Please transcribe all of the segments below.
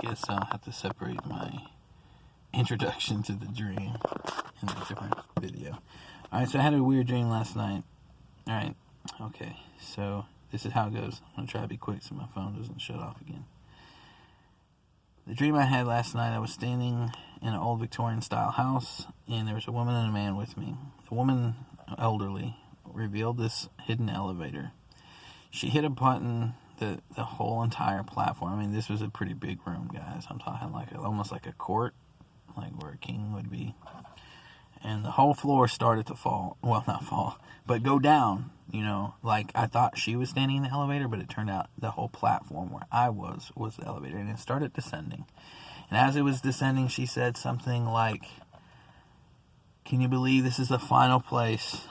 guess I'll have to separate my introduction to the dream in a different video. Alright, so I had a weird dream last night. Alright, okay, so this is how it goes. I'm going to try to be quick so my phone doesn't shut off again. The dream I had last night, I was standing in an old Victorian style house, and there was a woman and a man with me. The woman, elderly, revealed this hidden elevator. She hit a button, the whole entire platform. I mean, this was a pretty big room, guys. I'm talking like almost like a court, like where a king would be. And the whole floor started to fall. Well, not fall, but go down, you know. Like, I thought she was standing in the elevator, but it turned out the whole platform where I was the elevator. And it started descending. And as it was descending, she said something like, "Can you believe this is the final place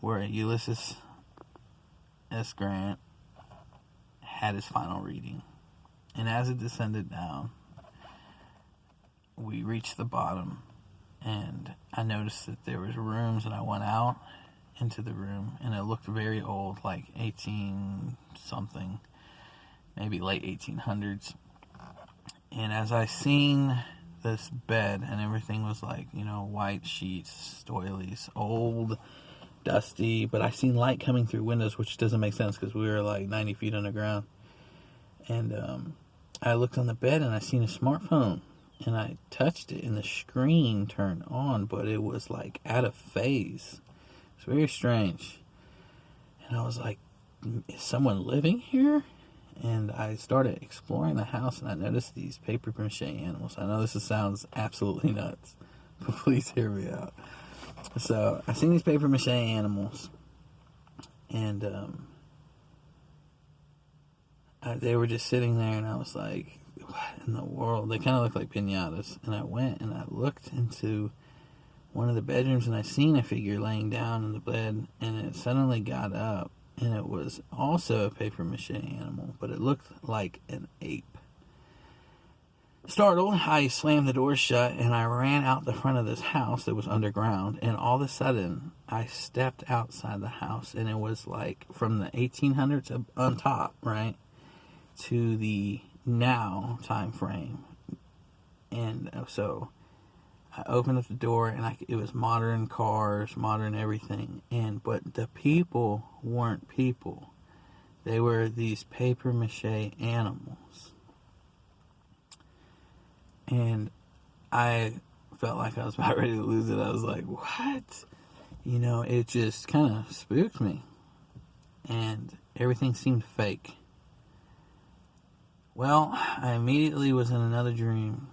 where Ulysses S. Grant had his final reading?" And as it descended down, we reached the bottom. And I noticed that there was rooms, and I went out into the room, and it looked very old, like 18-something, maybe late 1800s. And as I seen this bed, and everything was like, you know, white sheets, doilies, old, dusty, but I seen light coming through windows, which doesn't make sense because we were like 90 feet underground. And I looked on the bed, and I seen a smartphone. And I touched it, and the screen turned on, but it was like out of phase. It's very strange. And I was like, is someone living here? And I started exploring the house, and I noticed these paper mache animals. I know this sounds absolutely nuts, but please hear me out. So I seen these paper mache animals, and they were just sitting there, and I was like, what in the world? They kind of look like piñatas. And I went and I looked into one of the bedrooms, and I seen a figure laying down in the bed, and it suddenly got up, and it was also a paper mache animal, but it looked like an ape. Startled, I slammed the door shut, and I ran out the front of this house that was underground, and all of a sudden I stepped outside the house, and it was like from the 1800s on top, right, to the now time frame. And so I opened up the door, and it was modern cars, modern everything, but the people weren't people. They were these paper mache animals. And I felt like I was about ready to lose it. I was like, what? You know, it just kind of spooked me, and everything seemed fake. Well, I immediately was in another dream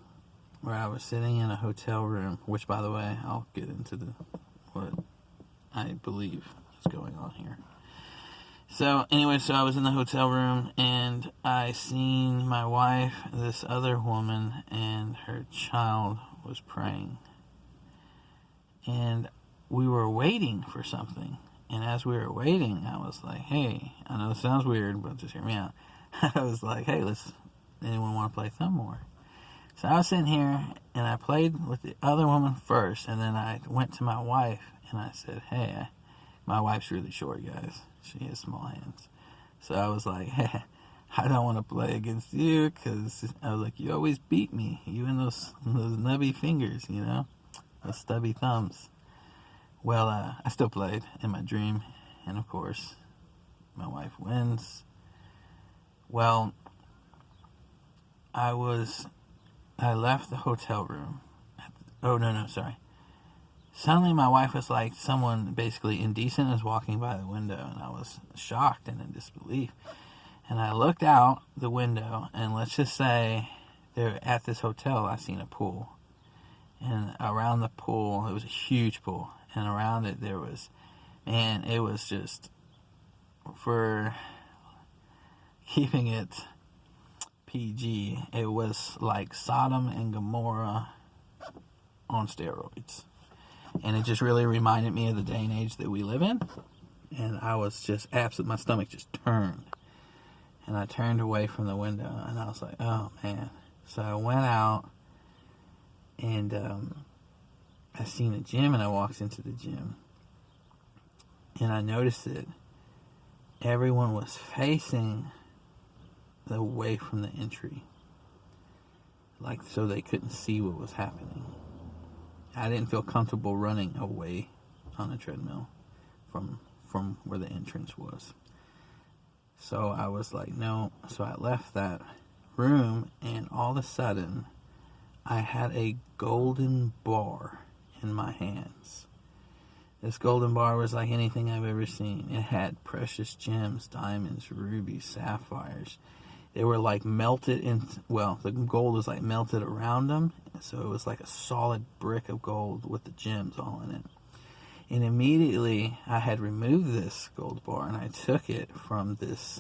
where I was sitting in a hotel room, which, by the way, I'll get into what I believe is going on here. So, anyway, I was in the hotel room, and I seen my wife, this other woman, and her child was praying. And we were waiting for something. And as we were waiting, I was like, hey, I know it sounds weird, but just hear me out. I was like, hey, anyone want to play some more? So I was sitting here, and I played with the other woman first, and then I went to my wife, and I said, hey, my wife's really short, guys. She has small hands. So I was like, hey, I don't want to play against you, because I was like, you always beat me, you and those nubby fingers, you know, those stubby thumbs. Well, I still played in my dream, and of course, my wife wins. Well, I left the hotel room. Suddenly my wife was like, someone basically indecent was walking by the window, and I was shocked and in disbelief. And I looked out the window, and let's just say there at this hotel I seen a pool. And around the pool, it was a huge pool, and around it there was, it was just, for keeping it PG, it was like Sodom and Gomorrah on steroids. And it just really reminded me of the day and age that we live in. And I was just my stomach just turned. And I turned away from the window, and I was like, oh man. So I went out, and I seen a gym, and I walked into the gym. And I noticed that everyone was facing away from the entry. like so they couldn't see what was happening. I didn't feel comfortable running away on a treadmill from where the entrance was. So I was like, no. So I left that room, and all of a sudden, I had a golden bar in my hands. This golden bar was like anything I've ever seen. It had precious gems, diamonds, rubies, sapphires. They were like melted in, well, the gold was like melted around them. So it was like a solid brick of gold with the gems all in it. And immediately I had removed this gold bar and I took it from this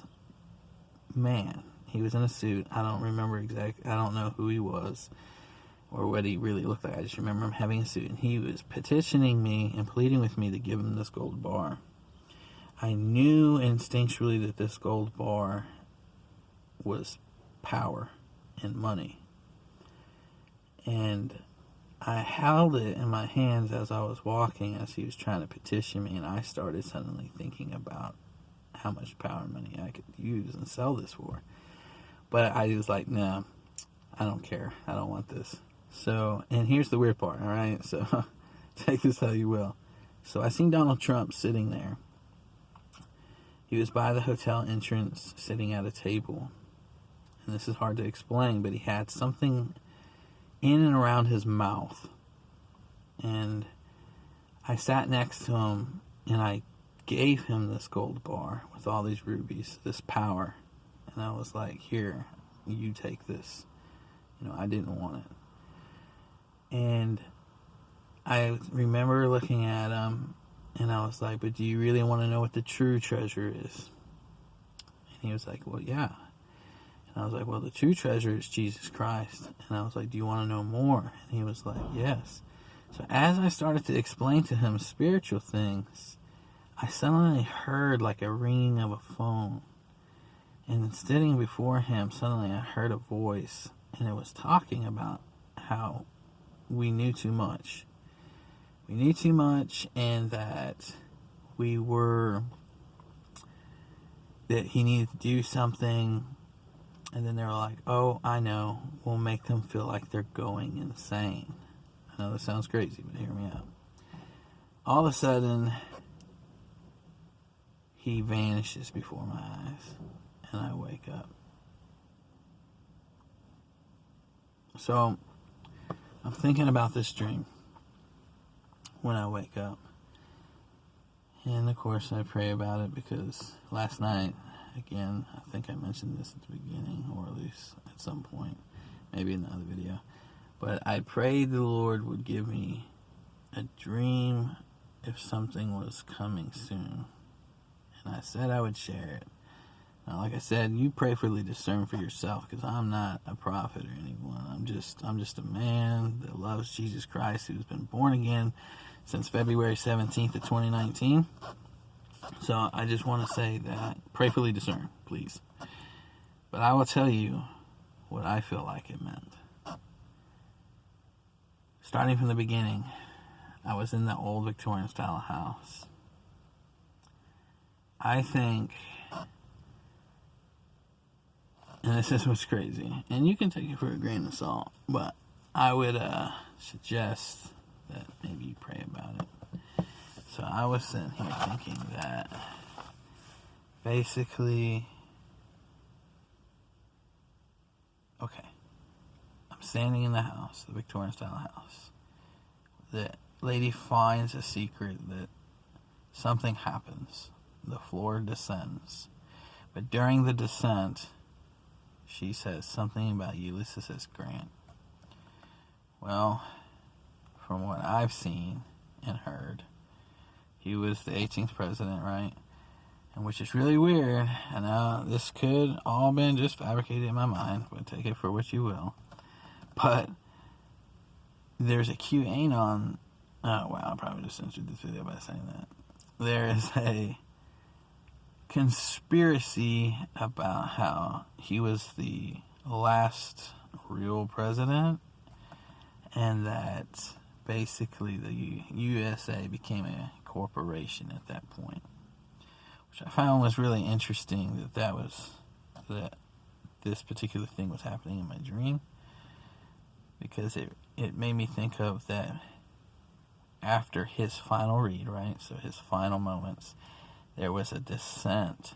man. He was in a suit. I don't remember exactly. I don't know who he was or what he really looked like. I just remember him having a suit. And he was petitioning me and pleading with me to give him this gold bar. I knew instinctually that this gold bar was power and money. And I held it in my hands as I was walking, as he was trying to petition me, and I started suddenly thinking about how much power and money I could use and sell this for. But I was like, no, I don't care. I don't want this. So, and here's the weird part, all right? So, take this how you will. So, I seen Donald Trump sitting there. He was by the hotel entrance, sitting at a table. And this is hard to explain, but he had something in and around his mouth. And I sat next to him, and I gave him this gold bar with all these rubies, this power. And I was like, here, you take this. You know, I didn't want it. And I remember looking at him, and I was like, but do you really want to know what the true treasure is? And he was like, well, yeah. And I was like, well, the true treasure is Jesus Christ. And I was like, do you want to know more? And he was like, yes. So as I started to explain to him spiritual things, I suddenly heard like a ringing of a phone. And sitting before him, suddenly I heard a voice, and it was talking about how we knew too much. We knew too much, and that that he needed to do something. And then they were like, oh, I know, we'll make them feel like they're going insane. I know this sounds crazy, but hear me out. All of a sudden, he vanishes before my eyes, and I wake up. So, I'm thinking about this dream when I wake up. And of course, I pray about it because last night, again, I think I mentioned this at the beginning, or at least at some point, maybe in another video. But I prayed the Lord would give me a dream if something was coming soon. And I said I would share it. Now, like I said, you prayerfully discern for yourself, because I'm not a prophet or anyone. I'm just a man that loves Jesus Christ, who's been born again since February 17th of 2019. So I just want to say that prayerfully discern, please. But I will tell you what I feel like it meant. Starting from the beginning, I was in the old Victorian style house. I think, and this is what's crazy, and you can take it for a grain of salt, but I would suggest that maybe you pray about it. So I was sitting here thinking that basically, okay, I'm standing in the house, the Victorian style house. The lady finds a secret that something happens. The floor descends. But during the descent, she says something about Ulysses S. Grant. Well, from what I've seen and heard, he was the 18th president, right? And which is really weird. And this could all been just fabricated in my mind, but take it for what you will. But there's a QAnon. Oh, wow, I probably just censored this video by saying that. There is a conspiracy about how he was the last real president, and that basically the USA became a corporation at that point, which I found was really interesting that this particular thing was happening in my dream. because it made me think of that after his final read, right? So his final moments, there was a descent,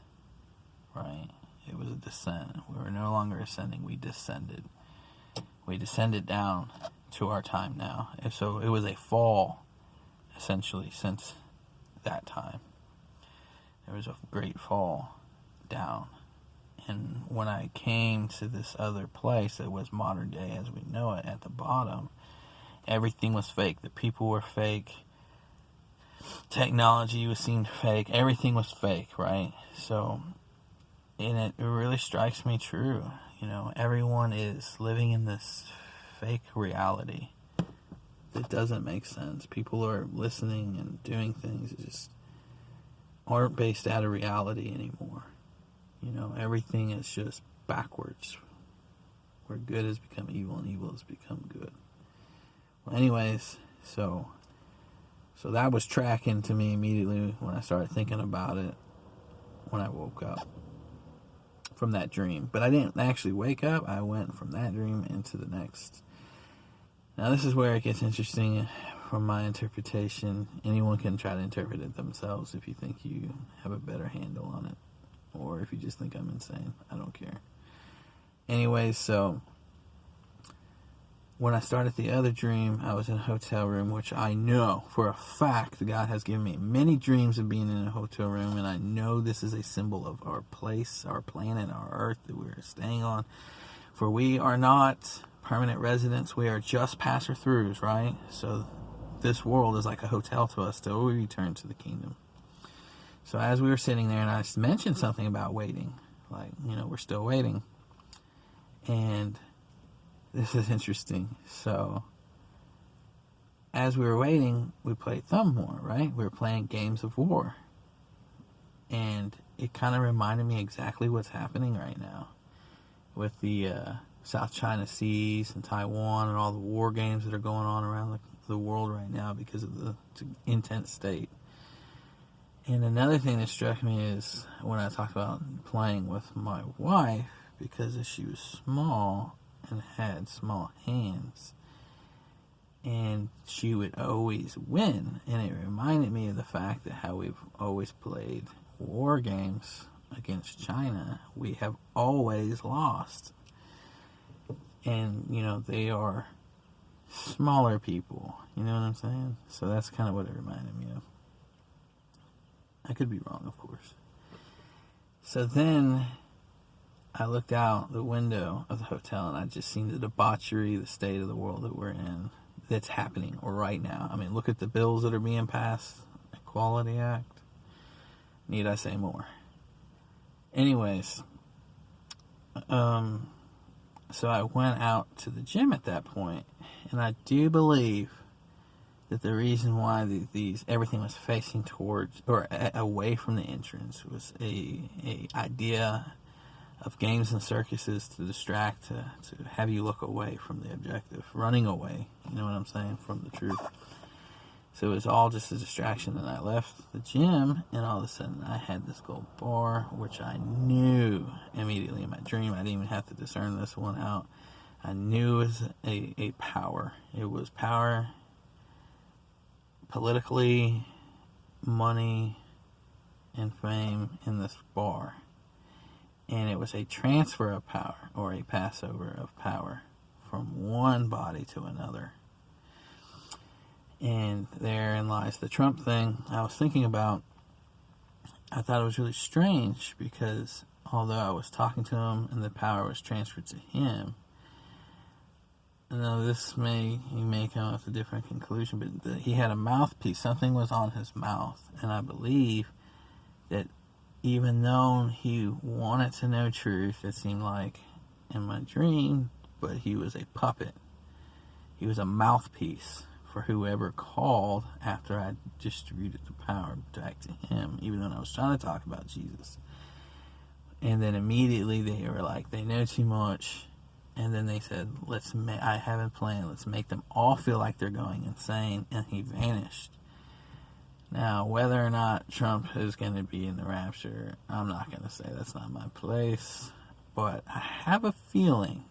right? It was a descent. We were no longer ascending, we descended. We descended down to our time now. And so it was a fall, essentially, since that time. There was a great fall down. And when I came to this other place that was modern day as we know it, at the bottom, everything was fake. The people were fake. Technology seemed fake. Everything was fake, right? So, and it really strikes me true. You know, everyone is living in this fake reality that doesn't make sense. People are listening and doing things that just aren't based out of reality anymore. You know, everything is just backwards, where good has become evil and evil has become good. Well, anyways, so that was tracking to me immediately when I started thinking about it when I woke up from that dream. But I didn't actually wake up. I went from that dream into the next. Now, this is where it gets interesting from my interpretation. Anyone can try to interpret it themselves if you think you have a better handle on it, or if you just think I'm insane. I don't care. Anyways, so when I started the other dream, I was in a hotel room, which I know for a fact God has given me many dreams of being in a hotel room, and I know this is a symbol of our place, our planet, our earth that we're staying on. For we are not permanent residents, we are just passer-throughs, right? So this world is like a hotel to us till we return to the kingdom. So as we were sitting there, and I mentioned something about waiting, like, you know, we're still waiting. And this is interesting. So as we were waiting, we played Thumb War, right? We were playing games of war. And it kind of reminded me exactly what's happening right now with the South China Seas and Taiwan and all the war games that are going on around the world right now because of the intense state. And another thing that struck me is when I talked about playing with my wife, because she was small and had small hands, and she would always win, and it reminded me of the fact that how we've always played war games against China, we have always lost. And, you know, they are smaller people, you know what I'm saying? So that's kind of what it reminded me of. I could be wrong, of course. So then I looked out the window of the hotel, and I just seen the debauchery, the state of the world that we're in, that's happening right now. I mean, look at the bills that are being passed, Equality Act. Need I say more? Anyways, so I went out to the gym at that point, and I do believe that the reason why everything was facing towards or away from the entrance was a idea of games and circuses to distract, to have you look away from the objective, running away, you know what I'm saying, from the truth. So it was all just a distraction, and I left the gym, and all of a sudden I had this gold bar, which I knew immediately in my dream. I didn't even have to discern this one out. I knew it was a power. It was power politically, money, and fame in this bar. And it was a transfer of power, or a Passover of power, from one body to another. And therein lies the Trump thing I was thinking about. I thought it was really strange because although I was talking to him and the power was transferred to him, now this you may come up with a different conclusion, but he had a mouthpiece. Something was on his mouth, and I believe that even though he wanted to know truth, it seemed like in my dream, but he was a puppet. He was a mouthpiece for whoever called after I distributed the power back to him, even though I was trying to talk about Jesus. And then immediately they were like, they know too much. And then they said, I have a plan. Let's make them all feel like they're going insane. And he vanished. Now, whether or not Trump is going to be in the rapture, I'm not going to say. That's not my place. But I have a feeling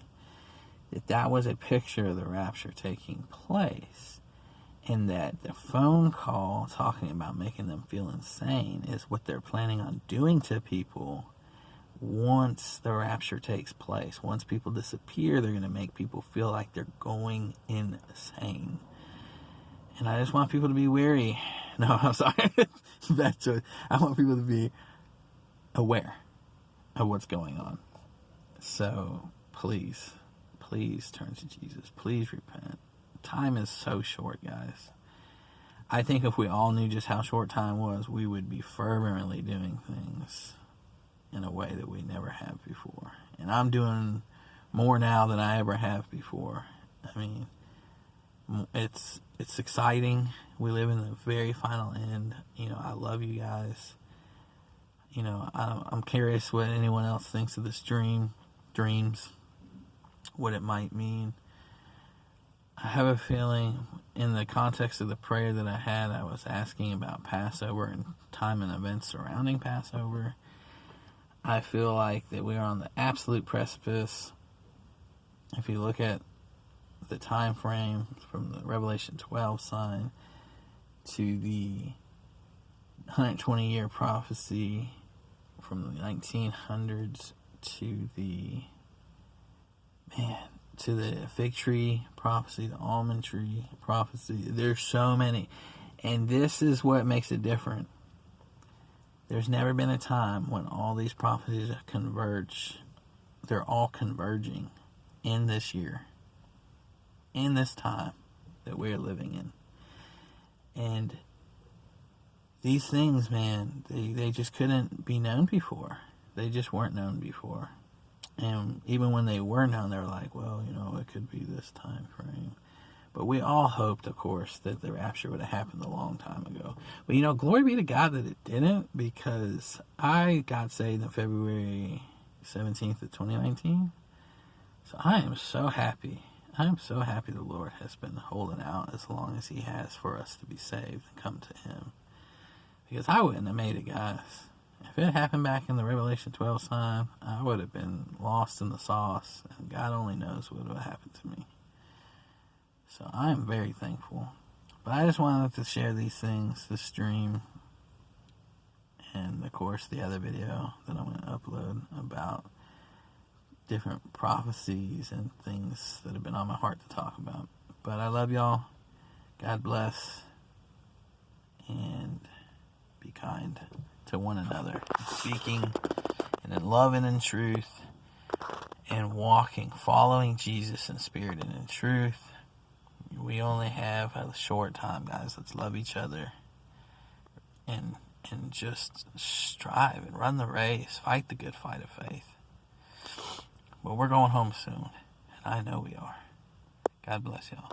that was a picture of the rapture taking place, and that the phone call talking about making them feel insane is what they're planning on doing to people once the rapture takes place. Once people disappear, they're going to make people feel like they're going insane. And I just want people to be wary. No, I'm sorry. Bad choice. I want people to be aware of what's going on. So please turn to Jesus. Please repent. Time is so short, guys. I think if we all knew just how short time was, we would be fervently doing things in a way that we never have before. And I'm doing more now than I ever have before. I mean, it's exciting. We live in the very final end. You know, I love you guys. You know, I'm curious what anyone else thinks of this dreams, what it might mean. I have a feeling, in the context of the prayer that I had, I was asking about Passover and time and events surrounding Passover. I feel like that we are on the absolute precipice. If you look at the time frame from the Revelation 12 sign to the 120-year prophecy from the 1900s to the fig tree prophecy, the almond tree prophecy. There's so many. And this is what makes it different. There's never been a time when all these prophecies converge. They're all converging in this year, in this time that we're living in. And these things, man, they just couldn't be known before. They just weren't known before. And even when they were known, they were like, well, you know, it could be this time frame. But we all hoped, of course, that the rapture would have happened a long time ago. But, you know, glory be to God that it didn't, because I got saved on February 17th of 2019. So I am so happy. I am so happy the Lord has been holding out as long as He has for us to be saved and come to Him. Because I wouldn't have made it, guys. If it happened back in the Revelation 12 sign, I would have been lost in the sauce, and God only knows what would have happened to me. So I am very thankful. But I just wanted to share these things, this stream, and of course the other video that I'm going to upload about different prophecies and things that have been on my heart to talk about. But I love y'all. God bless. And be kind to one another, speaking and in love and in truth, and walking, following Jesus in spirit and in truth. We only have a short time, guys. Let's love each other and just strive and run the race, fight the good fight of faith. But we're going home soon, and I know we are. God bless y'all.